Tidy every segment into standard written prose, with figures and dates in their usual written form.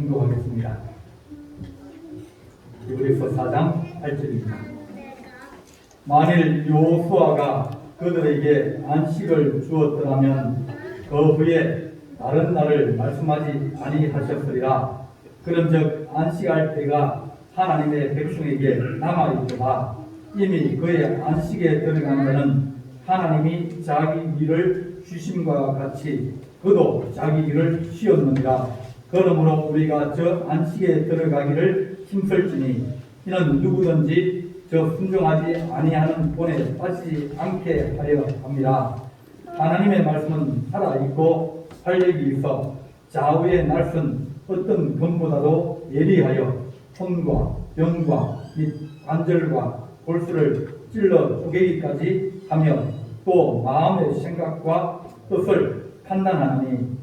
공독하겠습니다. 히브리서 4장 8절입니다. 만일 여호수아가 그들에게 안식을 주었더라면 그 후에 다른 날을 말씀하지 아니하셨으리라. 그런즉 안식할 때가 하나님의 백성에게 남아있도다. 이미 그의 안식에 들어간 자는 하나님이 자기 일을 쉬심과 같이 그도 자기 일을 쉬었느니라. 그러므로 우리가 저 안식에 들어가기를 힘쓸지니 이는 누구든지 저 순종하지 아니하는 본에 빠지지 않게 하려 합니다. 하나님의 말씀은 살아있고 활력이 있어 좌우의 날선 어떤 검보다도 예리하여 손과 병과 및 관절과 골수를 찔러 쪼개기까지 하며 또 마음의 생각과 뜻을 판단하니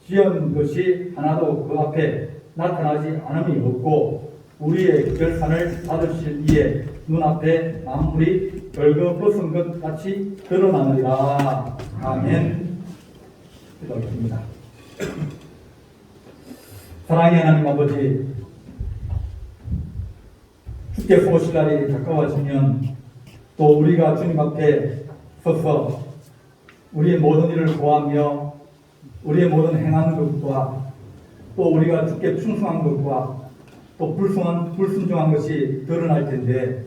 지은 것이 하나도 그 앞에 나타나지 않음이 없고 우리의 결산을 받으실 이에 눈앞에 만물이 벌거벗은 것 같이 드러나느니라. 아멘. 기도하겠습니다. 사랑의 하나님 아버지, 주께서 오실 날이 가까워지면 또 우리가 주님 앞에 서서 우리의 모든 일을 고하며 우리의 모든 행한 것과 또 우리가 주께 충성한 것과 또 불순종한 것이 드러날 텐데,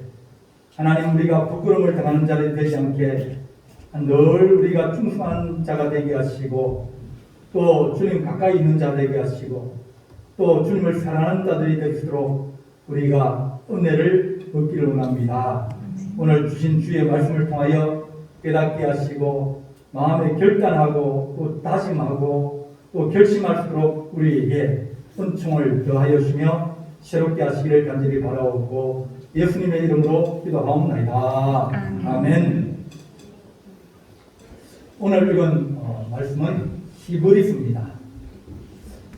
하나님, 우리가 부끄러움을 당하는 자들이 되지 않게 늘 우리가 충성한 자가 되게 하시고 또 주님 가까이 있는 자 되게 하시고 또 주님을 사랑하는 자들이 되도록 우리가 은혜를 얻기를 원합니다. 오늘 주신 주의 말씀을 통하여 깨닫게 하시고 마음에 결단하고 또 다짐하고 또 결심할수록 우리에게 은총을 더하여 주며 새롭게 하시기를 간절히 바라오고 예수님의 이름으로 기도하옵나이다. 아멘. 오늘 읽은 말씀은 히브리서입니다.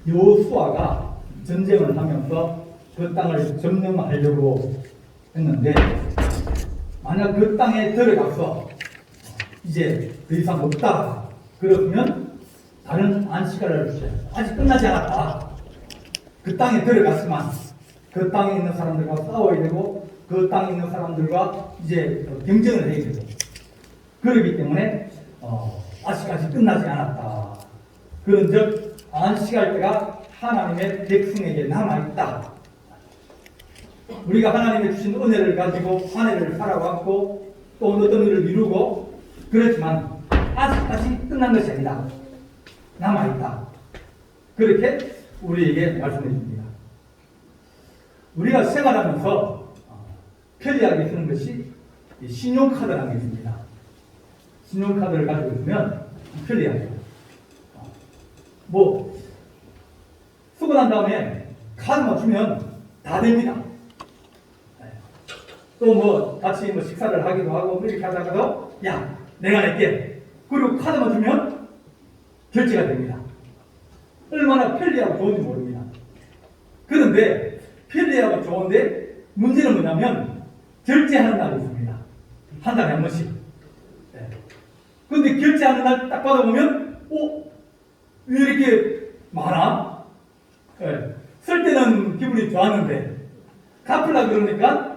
여호수아가 전쟁을 하면서 그 땅을 점령하려고 했는데, 만약 그 땅에 들어가서 이제 더 이상 없다 그러면 다른 안식을 주셔요. 아직 끝나지 않았다. 그 땅에 들어갔지만 그 땅에 있는 사람들과 싸워야 되고 그 땅에 있는 사람들과 이제 경쟁을 해야 되고, 그렇기 때문에 아직까지 끝나지 않았다. 그런즉 안식할 때가 하나님의 백성에게 남아있다. 우리가 하나님의 주신 은혜를 가지고 한 해를 살아왔고 또 어떤 일을 이루고 그렇지만 아직까지 끝난 것이 아니다. 남아있다. 그렇게 우리에게 말씀해 줍니다. 우리가 생활하면서 편리하게 쓰는 것이 신용카드라는 게 있습니다. 신용카드를 가지고 있으면 편리하죠. 쓰고 난 다음에 카드만 주면 다 됩니다. 또 같이 식사를 하기도 하고 이렇게 하다가도 야, 내가 낼게. 그리고 카드만 주면 결제가 됩니다. 얼마나 편리하고 좋은지 모릅니다. 그런데 편리하고 좋은데 문제는 뭐냐면 결제하는 날이 있습니다. 한 달에 한 번씩. 그런데 결제하는 날 딱 받아보면 왜 이렇게 많아? 쓸 때는 기분이 좋았는데 갚으려고 그러니까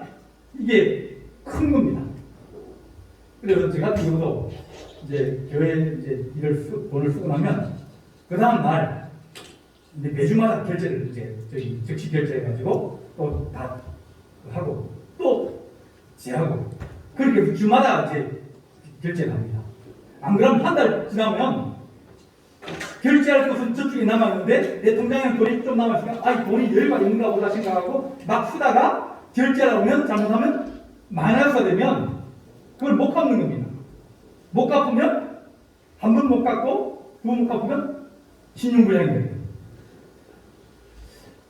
이게 큰 겁니다. 그래서 저 같은 경우도 이제 교회 돈을 쓰고 나면 그 다음 날 매주마다 결제를 즉시 결제해가지고 또 다 하고 또 제하고 그렇게 주마다 결제를 합니다. 안 그러면 한 달 지나면 결제할 것은 저쪽에 남았는데 내 통장에 돈이 좀 남았으니까 돈이 여유가 있는가 보다 생각하고 막 쓰다가 결제를 하면 잘못하면 마이너스가 되면 그걸 못 갚는 겁니다. 못 갚으면 한 번 못 갚고 두 번 못 갚으면 신용불량이 됩니다.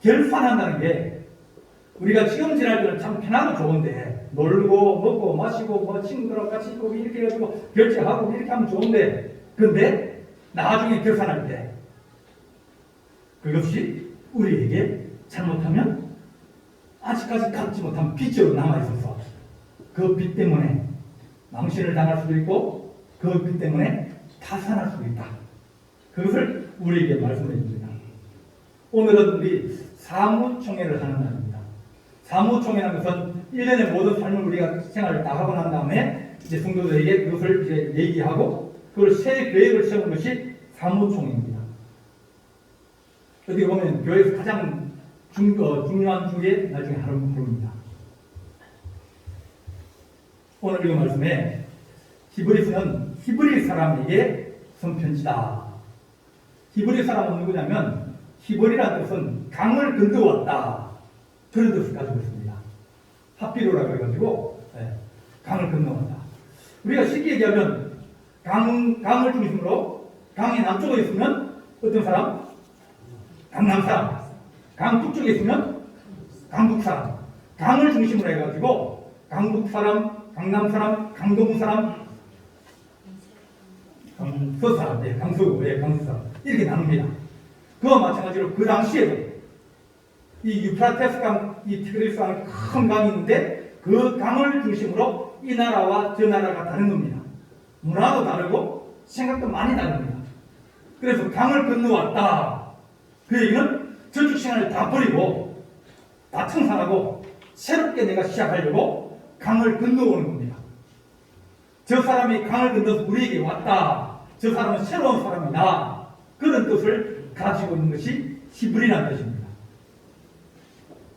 결산한다는 게 우리가 시험 지날 때는 참 편하고 좋은데 놀고 먹고 마시고 친구들하고 같이 있고 이렇게 해가지고 결제하고 이렇게 하면 좋은데, 그런데 나중에 결산할 때 그것이 우리에게 잘못하면 아직까지 갚지 못한 빚으로 남아있어서 그 빚 때문에 망신을 당할 수도 있고 그 빚 때문에 파산할 수도 있다. 그것을 우리에게 말씀해 줍니다. 오늘은 우리 사무총회를 하는 날입니다. 사무총회라는 것은 1년의 모든 삶을 우리가 생활을 다 하고 난 다음에 이제 성도들에게 그것을 이제 얘기하고 그걸 새 계획을 세우는 것이 사무총회입니다. 어떻게 보면 교회에서 가장 중요한 주의 날 중에 하루입니다. 오늘 이 말씀에 히브리서는 히브리 사람에게 쓴 편지다. 히브리 사람은 누구냐면 히브리라는 뜻은 강을 건너왔다. 그런 뜻을 가지고 있습니다. 하피로라고 해가지고 강을 건너왔다. 우리가 쉽게 얘기하면 강을 중심으로 강의 남쪽에 있으면 어떤 사람? 강남 사람. 강 북쪽에 있으면 강북 사람. 강을 중심으로 해가지고 강북 사람, 강남 사람, 강동 사람, 강서 사람, 강서구, 강서 사람 이렇게 나눕니다. 그와 마찬가지로 그 당시에도 이 유프라테스 강, 이 티그리스 강이 큰 강이 있는데 그 강을 중심으로 이 나라와 저 나라가 다른 겁니다. 문화도 다르고 생각도 많이 다릅니다. 그래서 강을 건너왔다. 그 얘기는 저축 시간을 다 버리고 다 청산하고 새롭게 내가 시작하려고 강을 건너오는 겁니다. 저 사람이 강을 건너서 우리에게 왔다. 저 사람은 새로운 사람이다. 그런 뜻을 가지고 있는 것이 히브리라는 뜻입니다.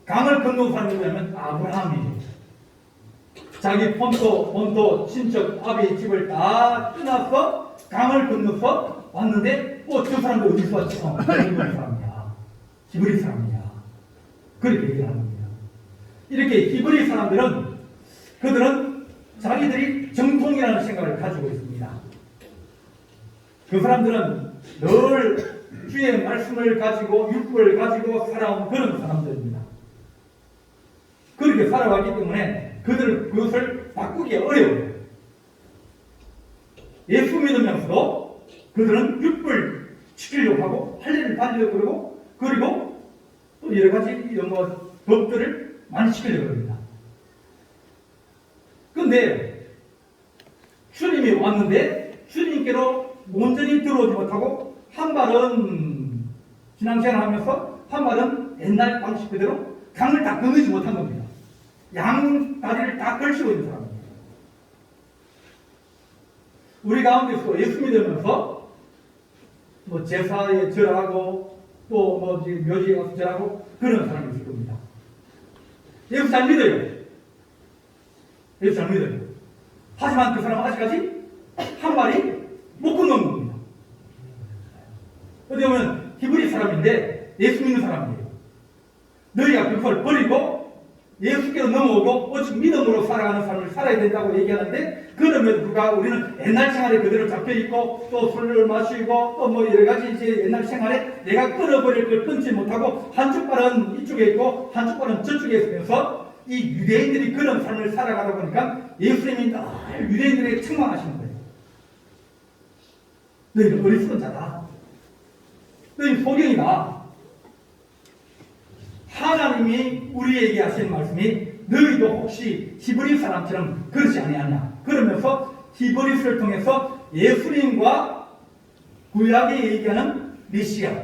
강을 건너온 사람이 누구냐면 아브라함이에요. 자기 본토, 친척, 아비의 집을 다 떠나서 강을 건너서 왔는데 저 사람도 어디서 왔지? 히브리 사람이야. 히브리 사람이야. 그렇게 얘기를 하는 겁니다. 이렇게 히브리 사람들은 그들은 자기들이 정통이라는 생각을 가지고 있습니다. 그 사람들은 늘 주의 말씀을 가지고 율법을 가지고 살아온 그런 사람들입니다. 그렇게 살아왔기 때문에 그들은 그것을 바꾸기 어려워요. 예수 믿으면서도 그들은 율법을 지키려고 하고 할례를 받으려고 그러고 또 여러 가지 이런 법들을 많이 지키려고 합니다. 그런데 주님이 왔는데 주님께로 온전히 들어오지 못하고 한 발은 신앙생활을 하면서 한 발은 옛날 방식 그대로 강을 다 건너지 못한 겁니다. 양 다리를 다 걸치고 있는 사람입니다. 우리 가운데서 예수 믿으면서 제사에 절하고 또 묘지에 가서 절하고 그런 사람이 있을 겁니다. 예수 잘 믿어요. 예수 잘 믿어요. 하지만 그 사람은 아직까지 한 발이 못 건너는 겁니다. 어떻게 보면 히브리 사람인데 예수 믿는 사람이에요. 너희가 그걸 버리고 예수께로 넘어오고 오직 믿음으로 살아가는 삶을 살아야 된다고 얘기하는데 그럼에도 불구하고 우리는 옛날 생활에 그대로 잡혀있고 또 술을 마시고 또 여러 가지 이제 옛날 생활에 내가 끊어버릴 걸 끊지 못하고 한쪽 발은 이쪽에 있고 한쪽 발은 저쪽에 있으면서 이 유대인들이 그런 삶을 살아가다 보니까 예수님이 늘 유대인들에게 책망하시는 거예요. 너희는 어리석은 자다. 너희 소경이다. 하나님이 우리에게 하신 말씀이 너희도 혹시 히브리 사람처럼 그렇지 아니하냐. 그러면서 히브리서를 통해서 예수님과 구약에 얘기하는 메시아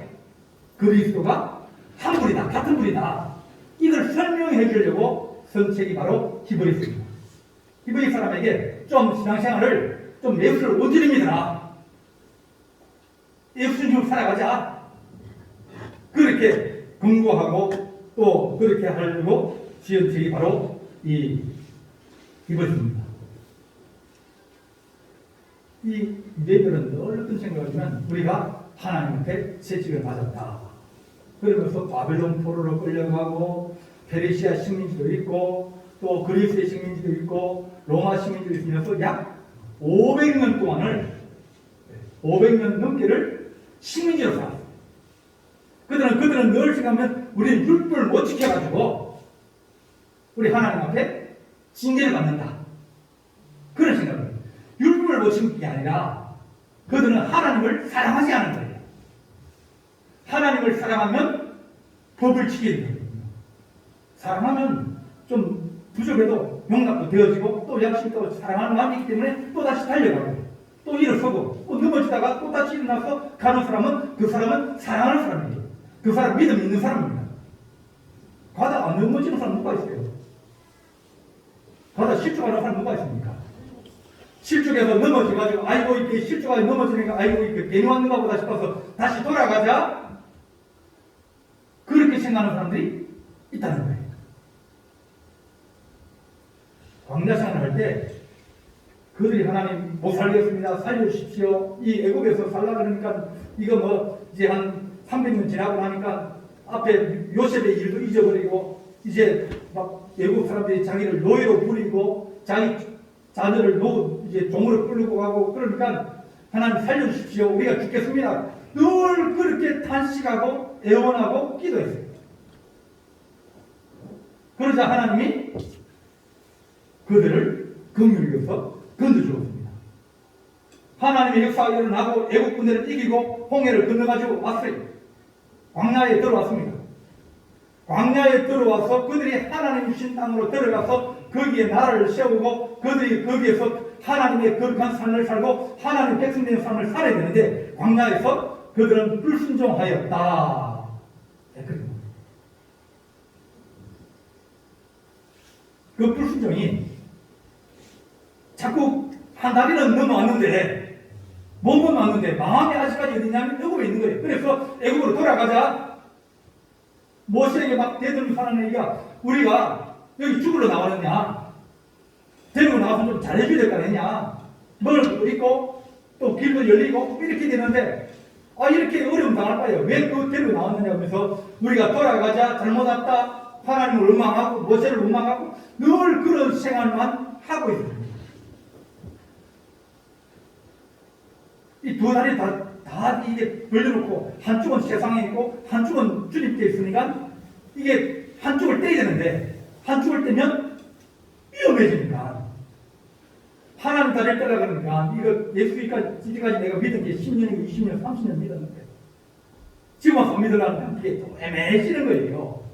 그리스도가 한 분이다. 같은 분이다. 이걸 설명해 주려고 쓴 책이 바로 히브리서입니다. 히브리 사람에게 좀 신앙생활을 좀 예수를 온전히 믿어라. 예수님으로 살아가자. 그렇게 공부하고 또 그렇게 하려고 지은 책이 바로 이 히브리서입니다. 이 유대인들은 늘 어떤 생각을 하면 우리가 하나님한테 채찍을 맞았다. 그러면서 바벨론 포로로 끌려가고 페르시아 식민지도 있고 또 그리스의 식민지도 있고 로마 식민지도 있으면서 약 500년 동안을 500년 넘게를 식민지로 살았어요. 그들은 늘 생각하면 우리는 율법을 못 지켜가지고 우리 하나님 앞에 징계를 받는다. 그런 생각을 해요. 율법을 못 지키는 게 아니라 그들은 하나님을 사랑하지 않는 거예요. 하나님을 사랑하면 법을 지키는 거예요. 사랑하면 좀 부족해도 용납도 되어지고 또 역시 또 사랑하는 마음이 있기 때문에 또 다시 달려가고 또 일어서고 또 넘어지다가 또 다시 일어나서 가는 사람은 그 사람은 사랑하는 사람이에요. 그 사람 믿음 있는 사람입니다. 가다 안 넘어지는 사람 누가 있어요? 가다 실족하는 사람 누가 있습니까? 실족해서 넘어져가지고 아이고 이렇게 실족하게 넘어지니까 아이고 이렇게 괜히 왔는가 보다 싶어서 다시 돌아가자 그렇게 생각하는 사람들이 있다는 거예요. 광야 생활을 할 때 그들이 하나님 못 살겠습니다. 살려주십시오. 이 애국에서 살라 그러니까 이거 뭐 이제 한 300년 지나고 나니까 앞에 요셉의 일도 잊어버리고 이제 막 애국 사람들이 자기를 노예로 부리고 자기 자녀를 이제 종으로 끌고 가고 그러니까 하나님 살려주십시오. 우리가 죽겠습니다. 늘 그렇게 탄식하고 애원하고 기도했어요. 그러자 하나님이 그들을 긍휼히 여겨서 건져주었습니다. 하나님의 역사가 일어나고 애국 군대를 이기고 홍해를 건너가지고 왔어요. 광야에 들어왔습니다. 광야에 들어와서 그들이 하나님 주신 땅으로 들어가서 거기에 나라를 세우고 그들이 거기에서 하나님의 거룩한 삶을 살고 하나님 백성된 삶을 살아야 되는데 광야에서 그들은 불순종하였다. 그 불순종이 자꾸 한 다리는 넘어왔는데 몸은 왔는데 마음이 아직까지 어디냐면 애굽에 있는 거예요. 그래서 애굽으로 돌아가자. 모세에게 막 대들면서 하는 얘기가 우리가 여기 죽으러 나왔느냐 데리고 나와서 좀 잘해줘야 될 거 아니냐 먹을 있고 또 길도 열리고 이렇게 되는데 이렇게 어려움 당할 바에요. 왜 그 데리고 나왔느냐 하면서 우리가 돌아가자 잘못 왔다 하나님을 원망하고 모세를 원망하고 늘 그런 생활만 하고 있습니다. 이 두 다리 다 이게 벌려놓고 한쪽은 세상에 있고 한쪽은 주님께 있으니까 이게 한쪽을 떼야 되는데 한쪽을 떼면 위험해지니까 하나님 다리를 따라가니까 이거 예수님까지 내가 믿은 게 10년이고 20년, 30년 믿었는데 지금 와서 믿으려면 이게 또 애매해지는 거예요.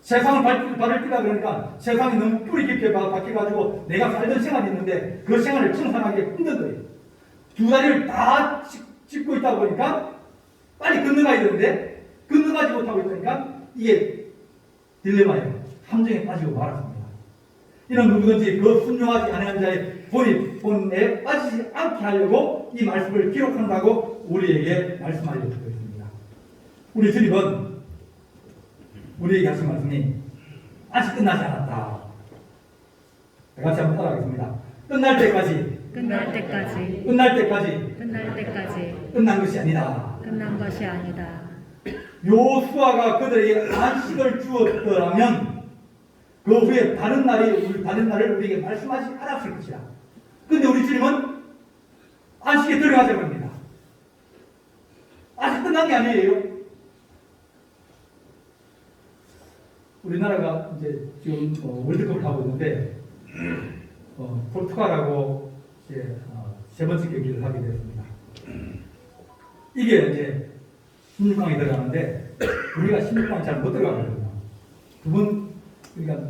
세상을 발을 뛰다 그러니까 세상이 너무 뿌리 깊게 박혀가지고 내가 살던 생활이 있는데 그 생활을 청산하기 힘든 거예요. 두 다리를 다 짚고 있다 보니까 빨리 건너가야 되는데 건너가지 못하고 있으니까 이게 딜레마예요. 함정에 빠지고 말았습니다. 이런 누구든지 그 순종하지 않은 자의 본에 빠지지 않게 하려고 이 말씀을 기록한다고 우리에게 말씀하여 주고 있습니다. 우리 주님은 우리에게 하신 말씀이 아직 끝나지 않았다. 같이 한번 따라하겠습니다. 끝날 때까지 끝날 때까지 끝날 때까지 끝날 때까지 끝난 것이 아니다. 끝난 것이 아니다. 요수아가 그들에게 안식을 주었더라면 그 후에 다른 날을 우리에게 말씀하지 않았을 것이다. 근데 우리 주님은 안식에 들어가자고 합니다. 아직 끝난 게 아니에요. 우리나라가 이제 지금 월드컵을 하고 있는데 포르투갈하고 이제 세 번째 경기를 하게 됐습니다. 이게 이제 16강에 들어가는데 우리가 16강 잘 못 들어가거든요. 두 번 그러니까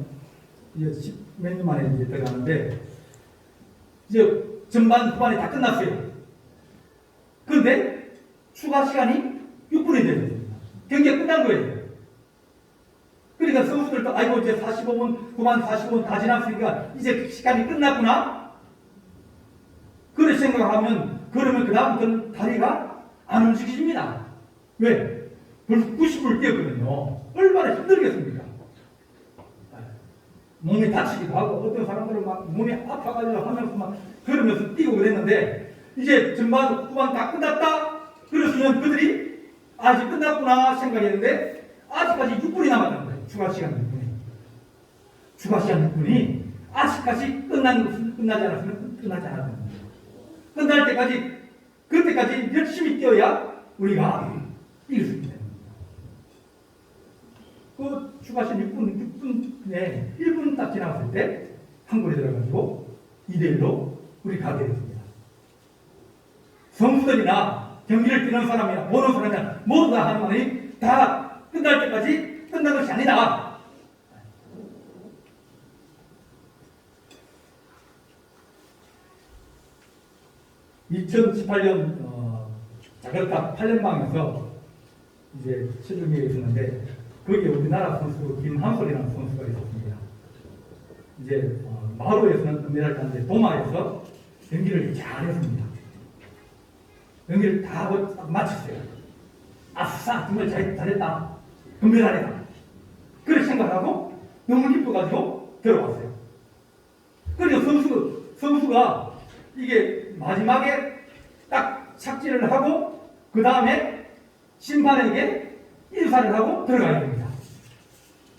이제 몇 년 만에 이제 들어가는데 이제 전반 후반이 다 끝났어요. 그런데 추가 시간이 6분이 되었습니다. 경기가 끝난 거예요. 그러니까 선수들도 아이고 이제 45분 후반 45분 다 지났으니까 이제 시간이 끝났구나. 그런 생각을 하면 그러면 그 다음부터는 다리가 안 움직입니다. 왜? 벌써 90분을 뛰었거든요. 얼마나 힘들겠습니까? 몸이 다치기도 하고 어떤 사람들은 막 몸이 아파가지고 하면서 막 그러면서 뛰고 그랬는데 이제 전반 후반 다 끝났다. 그랬으면 그들이 아직 끝났구나 생각했는데 아직까지 6분이 남았다는 거예요. 추가 시간 6분이. 추가 시간 6분이 아직까지 끝나지 않았으면 끝나지 않았다는 거예요. 끝날 때까지 그때까지 열심히 뛰어야 우리가 이길 수 있는 겁니다. 그 추가 시간 6분에 1분 딱 지나갔을 때 한 골이 들어가지고 2대1로 우리 가게 됐습니다. 선수들이나 경기를 뛰는 사람이나 보는 사람이나 모두 다 하는 말이 다 끝날 때까지 끝난 것이 아니다. 2018년 자카르타 팔렘방에서 이제 체중계에 있었는데 거기에 우리나라 선수 김한솔이라는 선수가 있었습니다. 이제 마루에서는 금메달을 땄는데 도마에서 연기를 잘했습니다. 연기를 다 하고 딱 마쳤어요. 아싸 정말 잘했다. 금메달이다. 그렇게 생각하고 너무 기뻐가지고 들어왔어요. 그러니까 선수가 이게 마지막에 딱 착지를 하고 그 다음에 심판에게 인사를 하고 들어가야 됩니다.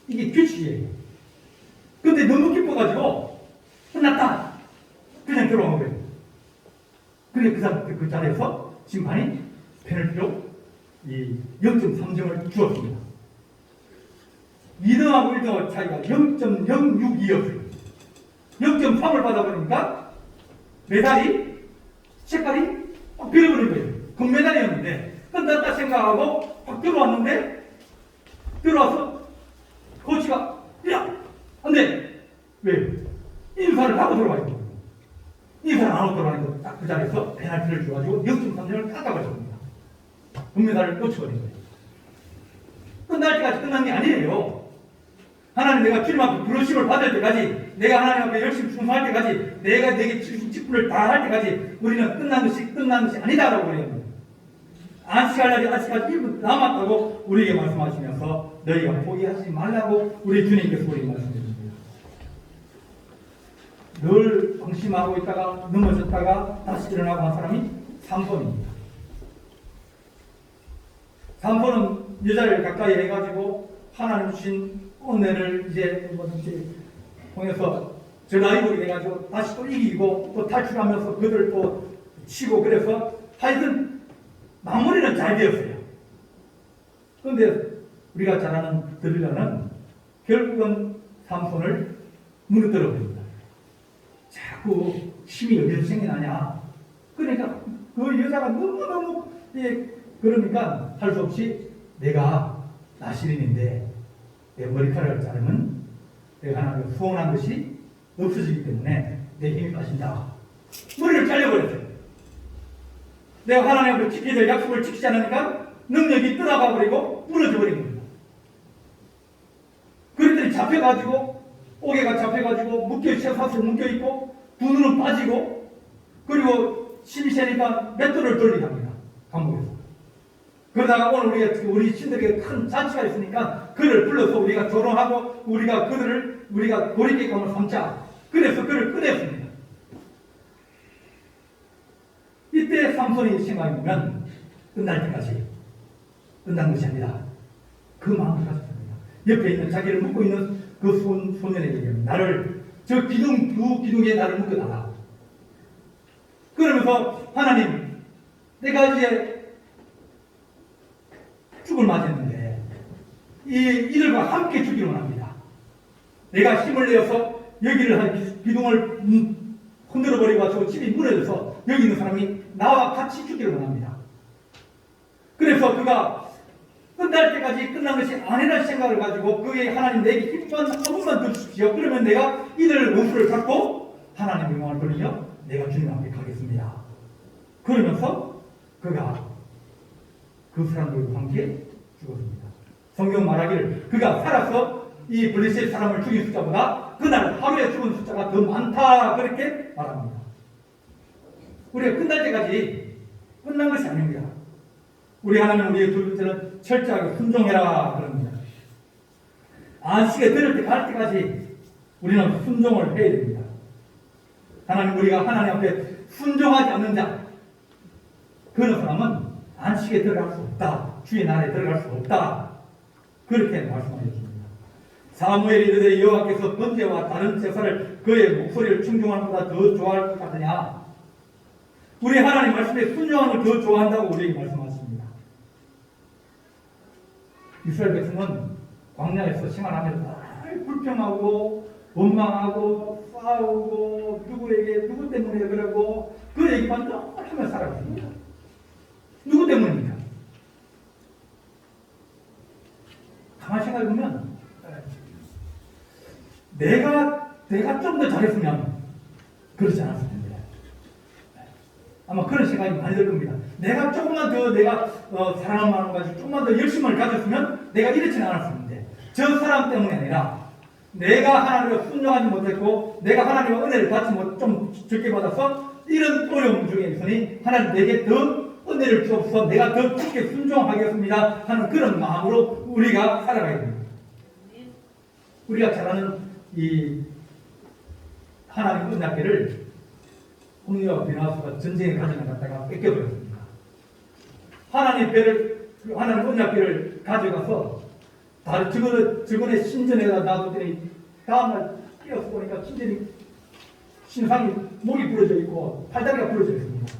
이게 규칙이에요. 근데 너무 기뻐가지고 끝났다. 그냥 들어간 거예요. 근데 그 자리에서 심판이 페널티로 이 0.3점을 주었습니다. 2등하고 1등하고 차이가 0.062였어요. 0.3을 받아버리니까 메달이 색깔이 확 변해버린 거예요. 금메달이었는데 끝났다 생각하고 확 들어왔는데 들어와서 코치가 야! 안돼! 왜? 인사를 하고 들어와야 돼요. 인사를 안 하고 들어가니까 딱 그 자리에서 페널티를 줘가지고 0.3점을 깎아버렸습니다. 금메달을 놓쳐버린 거예요. 끝날 때까지 끝난 게 아니에요. 하나님 내가 주님 앞에 부르심을 받을 때까지 내가 하나님 앞에 열심히 충성할 때까지 내가 내게 직분을 다 할 때까지 우리는 끝난 것이 아니다라고 그래요. 안식할 날이 아직까지 1분 남았다고 우리에게 말씀하시면서 너희가 포기하지 말라고 우리 주님께서 우리에게 말씀해주십니다. 늘 방심하고 있다가 넘어졌다가 다시 일어나고 한 사람이 삼손입니다. 삼손은 여자를 가까이 해가지고 하나님 주신 은혜를 이제 뭐든지 통해서 전화위복이 돼가지고 다시 또 이기고 또 탈출하면서 그들 또 치고 그래서 하여튼 마무리는 잘 되었어요. 그런데 우리가 잘 아는 들릴라는 결국은 삼손을 무너뜨려 버립니다. 자꾸 힘이 어디서 생겨나냐. 그러니까 그 여자가 너무너무 그러니까 할 수 없이 내가 나시린인데 내 머리카락을 자르면 내가 하나님 소원한 것이 없어지기 때문에 내 힘이 빠진다. 머리를 잘려버렸어요. 내가 하나님 앞에 지켜야 될 약속을 지키지 않으니까 능력이 떠나가 버리고 무너져 버린 겁니다. 그랬더니 잡혀가지고 옥에가 잡혀가지고 쇠사슬 묶여있고 두 눈은 빠지고 그리고 힘이 세니까 맷돌을 돌리게 합니다. 감옥에서. 그러다가 오늘 우리 신들에게 큰 잔치가 있으니까 그를 불러서 우리가 조롱하고 우리가 도리깨감을 삼자. 그래서 그를 꺼냈습니다. 이때 삼손이 생각해보면 끝날 때까지 끝난 것이 아니라 그 마음을 가졌습니다. 옆에 있는 자기를 묶고 있는 그 소년에게 나를 저 기둥 두 기둥에 나를 묶어놔라. 그러면서 하나님 내가 이제 죽을 맞았는데 이들과 함께 죽기를 원합니다. 내가 힘을 내어서 여기를 한 기둥을 흔들어버리고 가지고 집이 무너져서 여기 있는 사람이 나와 같이 죽기를 원합니다. 그래서 그가 끝날 때까지 끝난 것이 아니라는 생각을 가지고 그게 하나님 내게 힘만 한 번만 더 주십시오. 그러면 내가 이들 원수를 잡고 하나님의 영광을 돌리며 내가 주님 앞에 가겠습니다. 그러면서 그가 그 사람들과 함께 죽었습니다. 성경 말하기를 그가 살아서 이 블레셋 사람을 죽인 숫자보다 그날 하루에 죽은 숫자가 더 많다 그렇게 말합니다. 우리가 끝날 때까지 끝난 것이 아닙니다. 우리 하나님 우리의 두 번째는 철저하게 순종해라 그럽니다. 안식에 들을 때 갈 때까지 우리는 순종을 해야 됩니다. 하나님 우리가 하나님 앞에 순종하지 않는 자 그런 사람은 안식에 들어갈 수 없다. 주의 나라에 들어갈 수 없다. 그렇게 말씀하셨습니다. 사무엘이 이르되 여호와께서 번제와 다른 제사를 그의 목소리를 충중하는 것보다 더 좋아할 것 같으냐. 우리 하나님 말씀에 순종하는 걸 더 좋아한다고 우리에게 말씀하십니다. 이스라엘 백성은 광야에서 생활하면서 불평하고 원망하고 싸우고 누구 때문에 그러고 그 얘기만 늘 하며 살았습니다. 누구 때문입니까? 가만히 생각해보면 내가 좀 더 잘했으면 그러지 않았을 텐데 아마 그런 생각이 많이 들 겁니다. 내가 조금만 더 내가 사랑을 마음 가지고 조금만 더 열심을 가졌으면 내가 이렇지는 않았었는데 저 사람 때문이 아니라 내가 하나님을 순종하지 못했고 내가 하나님의 은혜를 받지 좀 적게 받아서 이런 어려움 중에 있으니 하나님 내게 더 은혜를 주옵소서 내가 더 깊게 순종하겠습니다 하는 그런 마음으로 우리가 살아가야 됩니다. 우리가 잘 아는 이 하나님 은혜를 홍리와 비나스가 전쟁에 가져다 갖다가 뺏겨버렸습니다. 하나님 은혜를 가져가서 다른 저번에 신전에다 놔두더니 다음날 깨어서 보니까 신상이 목이 부러져 있고 팔다리가 부러져 있습니다.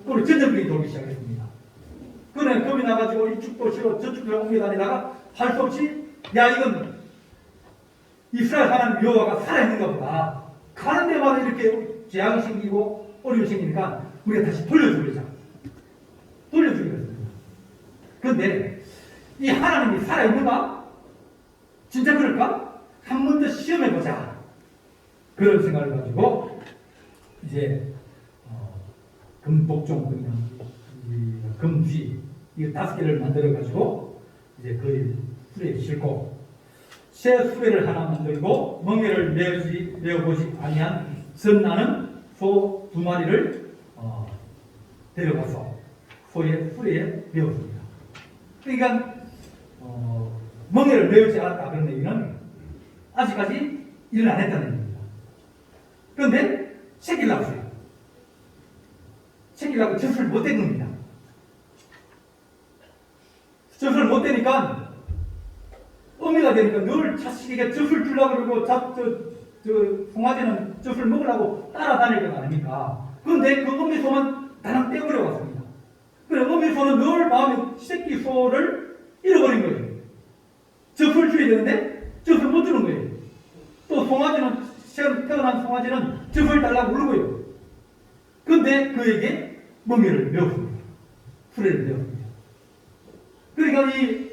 그리고 전쟁병이 돌기 시작했습니다. 그는 겁이 나가지고 이쪽도 싫어 저쪽도 옮겨다니다가 할 수 없이 야 이건 이스라엘 하나님 여호와가 살아있는가 보다. 가는 데마다 이렇게 재앙이 생기고 어려움이 생기니까 우리가 다시 돌려주자. 돌려주기로 했습니다. 그런데 이 하나님이 살아있는가? 진짜 그럴까? 한 번 더 시험해보자. 그런 생각을 가지고 이제 금복종 금쥐 이 5개를 만들어 가지고 이제 그 수레에 싣고 새 수레를 하나 만들고 멍에를 메어보지 아니한 선나는 소 2마리를 데려가서 소의 수레에 메었습니다. 그러니까 멍에를 메우지 않았다 그런 얘기는 아직까지 일을 안 했다는 얘기입니다. 그런데 새끼를 낳았어요. 새끼를 낳고 젖을 못 댄 겁니다. 젖을 못 대니까 어미가 되니까 늘 자식에게 젖을 주려고 그러고 송아지는 젖을 먹으려고 따라다닐 것 아닙니까? 그런데 그 어미 소는 다낭 떼어버려 왔습니다. 그래 어미 소는 늘 마음에 새끼 소를 잃어버린 거예요. 젖을 줘야 되는데 젖을 못 주는 거예요. 또 송아지는 새로 태어난 송아지는 젖을 달라고 울고요. 그런데 그에게 멍에를 메웠습니다. 수레를 메웠습니다. 그러니까 이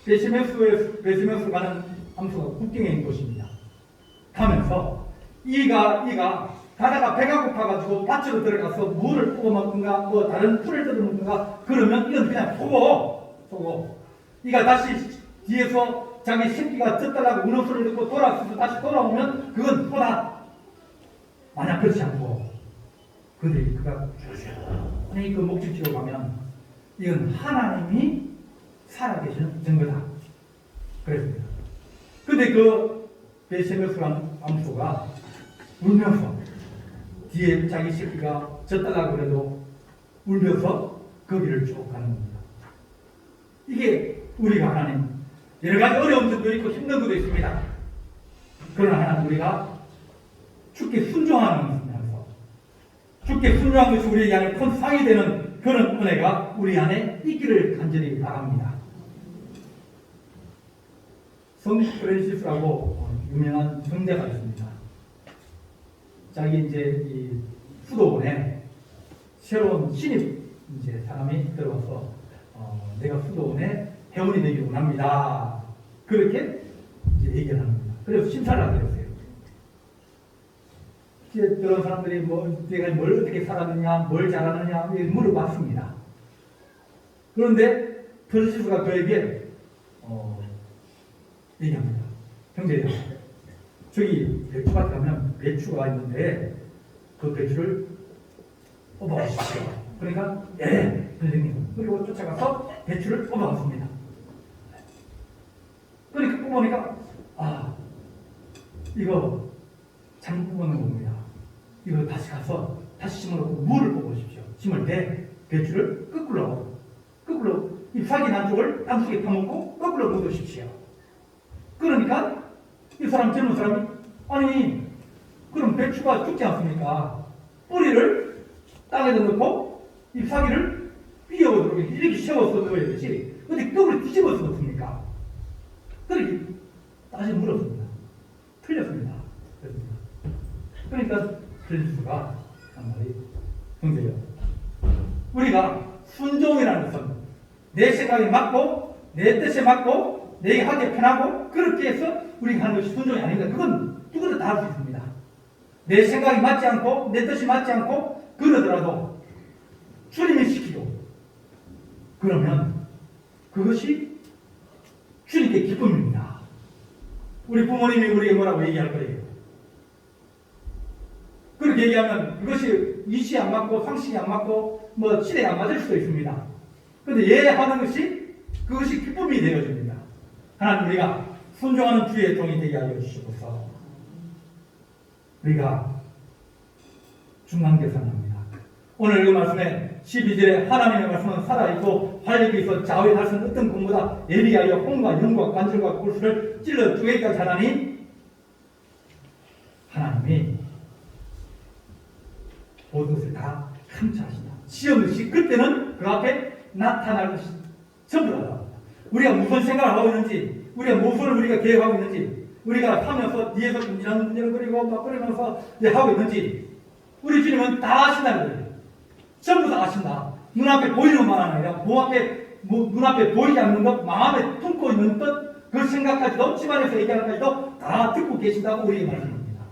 베시메스 가는 함수가 국경에 있는 곳입니다. 가면서 이가 가다가 배가 고파가지고 밭으로 들어가서 물을 뽑아 먹든가 뭐 다른 풀을 뜯어 먹든가 그러면 이건 그냥 속어. 이가 다시 뒤에서 자기 새끼가 젖달라고 우는 소리를 듣고 돌아서서 다시 돌아오면 그건 소다. 만약 그렇지 않고 그가 그 목적지로 가면 이건 하나님이 살아계시는 증거다. 그랬습니다. 근데 그 베시메스라는 암소가 울면서 뒤에 자기 새끼가 젖달라고 그래도 울면서 거기를 쭉 가는 겁니다. 이게 우리가 하나님 여러 가지 어려운 점도 있고 힘든 것도 있습니다. 그러나 하나님 우리가 주께 순종하는 것입니다. 주께 순종한 것이 우리 안에 큰 상이 되는 그런 은혜가 우리 안에 있기를 간절히 바랍니다. 성 프랜시스라고 유명한 성자가 있습니다. 자기 이제 이 수도원에 새로운 신입 이제 사람이 들어와서 내가 수도원에 회원이 되기를 원합니다. 그렇게 이제 얘기를 하는 겁니다. 그래서 심사를 하게 됐어요. 그런 사람들이 내가 뭘 어떻게 살았느냐, 뭘 잘하느냐 물어봤습니다. 그런데 프란시스가 그에게 얘기합니다. 형제야, 저기 배추밭에 가면 배추가 있는데 그 배추를 뽑아가십시오. 그러니까 예, 선생님. 그리고 쫓아가서 배추를 뽑아갔습니다. 그러니까 뽑아보니까 이거 잘못 뽑아놓은 겁니다. 이거 다시 가서 다시 심어놓고 물을 뽑으십시오. 심을 때 배추를 거꾸로 잎사귀 난 쪽을 땅속에 파묻고 거꾸로 묻으십시오. 그러니까 이 젊은 사람이 아니 그럼 배추가 죽지 않습니까? 뿌리를 땅에다 넣고 잎사귀를 휘어오도록 이렇게 세워서 넣어야 되지 어디 거꾸로 뒤집어서 넣습니까? 그렇게 다시 물었습니다. 틀렸습니다. 그러니까 프란시스가 한마디 형제요, 우리가 순종이라는 것은 내 생각에 맞고 내 뜻에 맞고 내게 하기 편하고 그렇게 해서 우리가 하는 것이 순종이 아닙니다. 그건 누구나 다 할 수 있습니다. 내 생각이 맞지 않고 내 뜻이 맞지 않고 그러더라도 주님이 시키고 그러면 그것이 주님께 기쁨입니다. 우리 부모님이 우리에게 뭐라고 얘기할 거예요? 그렇게 얘기하면 그것이 이치에 안 맞고 상식이 안 맞고 뭐 시대에 안 맞을 수도 있습니다. 그런데 예하는 것이 그것이 기쁨이 되어집니다. 하나님 우리가 순종하는 주의 종이 되게 하여 주시옵소서. 우리가 중간계산합니다. 오늘 그 말씀에 12절에 하나님의 말씀은 살아있고 활력이 있어 좌우할 수 없는 어떤 공보다 예리하여 혼과 영과 관절과 골수를 찔러 쪼개기까지 하나니 하나님이 모든 것을 다 감찰하신다. 시험 없이 그때는 그 앞에 나타날 것이 전부 다. 우리가 무슨 생각을 하고 있는지, 우리가 무엇을 우리가 계획하고 있는지, 우리가 하면서 뒤에서 군지렁군지렁거리고 막 그러면서 하고 있는지 우리 주님은 다 아신다는 거예요. 전부 다 아신다. 눈앞에 보이는 것만 아니라 눈앞에 보이지 않는 것, 마음에 품고 있는 것, 그 생각까지도 집안에서 얘기하는 까지도 다 듣고 계신다고 우리에게 말씀합니다.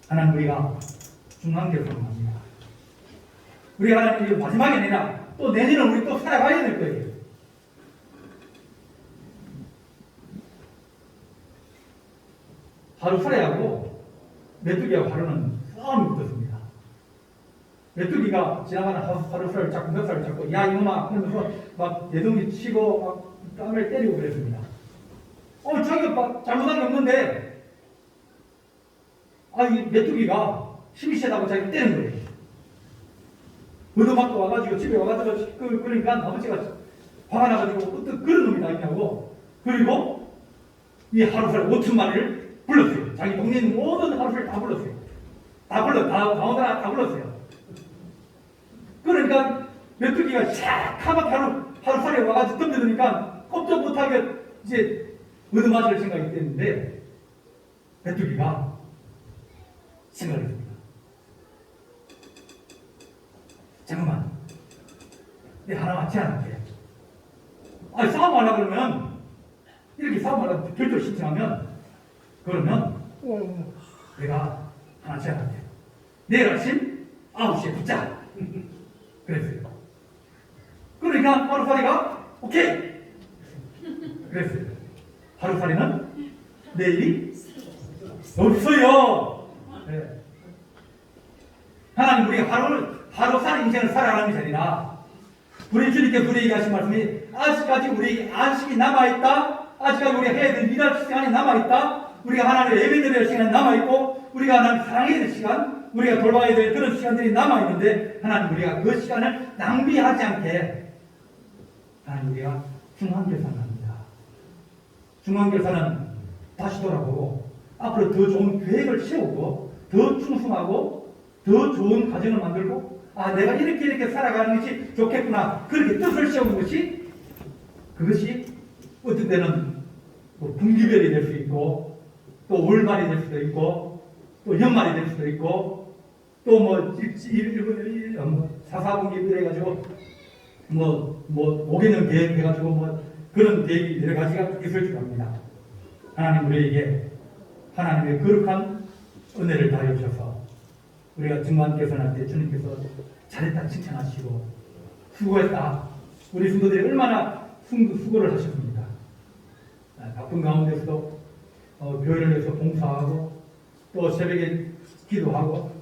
하나님 우리가 중간결정합니다. 우리 하나님 마지막이 아니라 또 내년은 우리 또 살아가야 될 거예요. 하루 살아야하고 메뚜기하고 하루는 싸움이 붙었습니다. 메뚜기가 지나가는 하루살을 잡고 몇 살을 잡고 야 이놈아 하면서 막 내둥이 치고 막 땀을 때리고 그랬습니다. 자기가 막 잘못한 게 없는데 이 메뚜기가 힘이 세다고 자기가 때리는 거예요. 얻어맞고 와가지고 집에 와가지고 그러니까 아버지가 화가 나가지고 어떤 그런 놈이 다 있냐고. 그리고 이 하루살 5천 마리를 불렀어요. 자기 동네 있는 모든 하루살 다 불렀어요. 다 오더라 다 불렀어요. 그러니까 메뚜기가 샥 하면 하루살에 와가지고 덤벼드니까 꼼짝 못하게 이제 얻어맞을 생각이 됐는데 메뚜기가 생각을 했습니다. 잠깐만, 내가 하나만 제안할게. 싸움하려고 그러면 이렇게 싸움하려고 결정 신청하면 그러면 내가 하나 제안할게. 내일 아침 9시에 붙자. 그랬어요. 그러니까 하루살이가 오케이 그랬어요. 하루살이는 내일이 없어요. 네. 하나님 우리가 하루살 인생을 살아가는 것이 아니라 우리 주님께서 우리에게 하신 말씀이 아직까지 우리에게 안식이 남아있다. 아직까지 우리가 해야 될 일할 시간이 남아있다. 우리가 하나님을 예배드려야 할 시간이 남아있고 우리가 하나님을 사랑해야 될 시간, 우리가 돌봐야 될 그런 시간들이 남아있는데 하나님 우리가 그 시간을 낭비하지 않게 하나님 우리가 중간결산을 합니다. 중간결산은 다시 돌아보고 앞으로 더 좋은 계획을 세우고 더 충성하고 더 좋은 가정을 만들고 내가 이렇게 살아가는 것이 좋겠구나 그렇게 뜻을 세우는 것이 그것이 어떤 때는 분기별이 될 수 있고 또 월말이 될 수도 있고 또 연말이 될 수도 있고 또 뭐 4분기 해가지고 뭐 5개년 계획 해가지고 뭐 그런 계획이 여러 가지가 있을 줄 압니다. 하나님 우리에게 하나님의 거룩한 은혜를 다해 주셔서 우리가 중간 개선할 때 주님께서 잘했다 칭찬하시고 수고했다. 우리 성도들이 얼마나 수고를 하셨습니다. 바쁜 가운데서도 교회를 위해서 봉사하고 또 새벽에 기도하고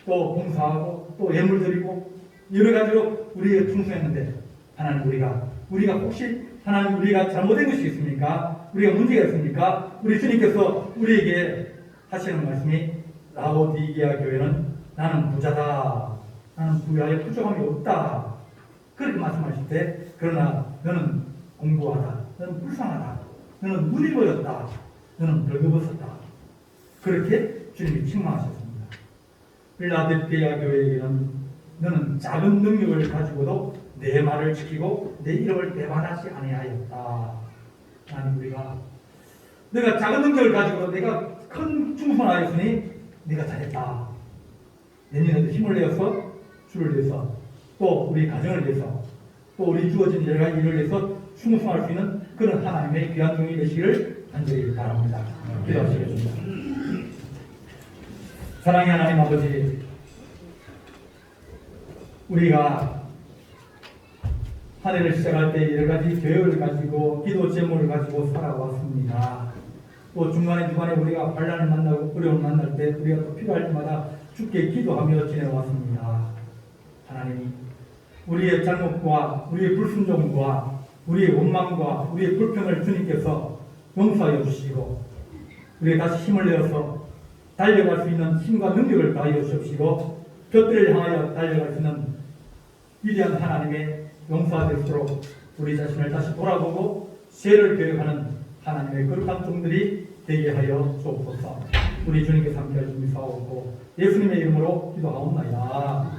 또 봉사하고 또 예물 드리고 여러 가지로 우리가 충성했는데 하나님 우리가 혹시 하나님 우리가 잘못된 것이 있습니까? 우리가 문제가 있습니까? 우리 주님께서 우리에게 하시는 말씀이 라오디게아 교회는 나는 부자다. 나는 부유하여 부족함이 없다. 그렇게 말씀하실 때 그러나 너는 공부하다. 너는 불쌍하다. 너는 눈이 보였다. 너는 벌거벗었다. 그렇게 주님이 책망하셨습니다. 필라델피아 교회에게는 너는 작은 능력을 가지고도 내 말을 지키고 내 이름을 배반하지 아니하였다. 하나님 우리가 내가 작은 능력을 가지고 내가 큰 충성하였으니 네가 잘했다. 내년에도 힘을 내어서 주를 위해서 또 우리 가정을 위해서 또 우리 주어진 여러 가지 일을 위해서 충성할 수 있는 그런 하나님의 귀한 종이 되시기를 간절히 바랍니다. 기도하시겠습니다. 사랑의 하나님 아버지, 우리가 한 해를 시작할 때 여러 가지 계획을 가지고 기도 제목을 가지고 살아왔습니다. 또 중간에 우리가 환난을 만나고 어려움을 만날 때 우리가 또 필요할 때마다 주께 기도하며 지내왔습니다. 하나님이 우리의 잘못과 우리의 불순종과 우리의 원망과 우리의 불평을 주님께서 용서하여 주시고 우리가 다시 힘을 내어서 달려갈 수 있는 힘과 능력을 다하여 주시고 곁들을 향하여 달려갈 수 있는 위대한 하나님의 용서가 될수록 우리 자신을 다시 돌아보고 죄를 계획하는 하나님의 거룩한 종들이 되게 하여 주옵소서. 우리 주님께서 함께해 주시옵소서. 예수님의 이름으로 기도하옵나이다.